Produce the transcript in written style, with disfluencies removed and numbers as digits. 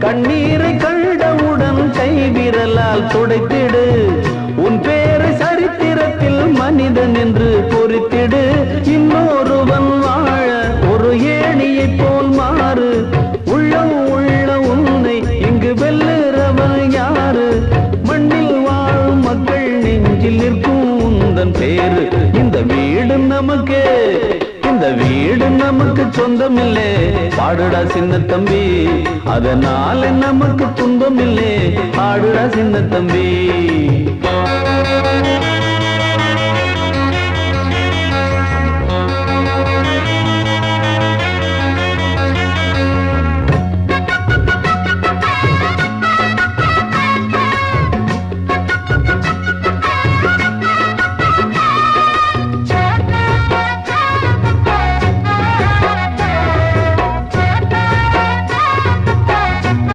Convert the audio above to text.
கண்ணீரை கண்டவுடன் கைவிரலால் துடைத்திடு உன் பேரை சரித்திரத்தில் மனிதன் என்று பொறித்திடு இன்னொருவன் வாழ ஒரு ஏணியை போல் மாறு உள்ளம் உள்ள உன்னை இங்கு வெல்லுறவன் யாரு மண்ணில் வாழும் மக்கள் நெஞ்சில் நிற்கும் உந்தன் பேரு இந்த வீடு நமக்கு இந்த வீடு நமக்கு சொந்தமில்லை பாடுடா சின்ன தம்பி அதனால நமக்கு துன்பமில்லை பாடுடா சின்ன தம்பி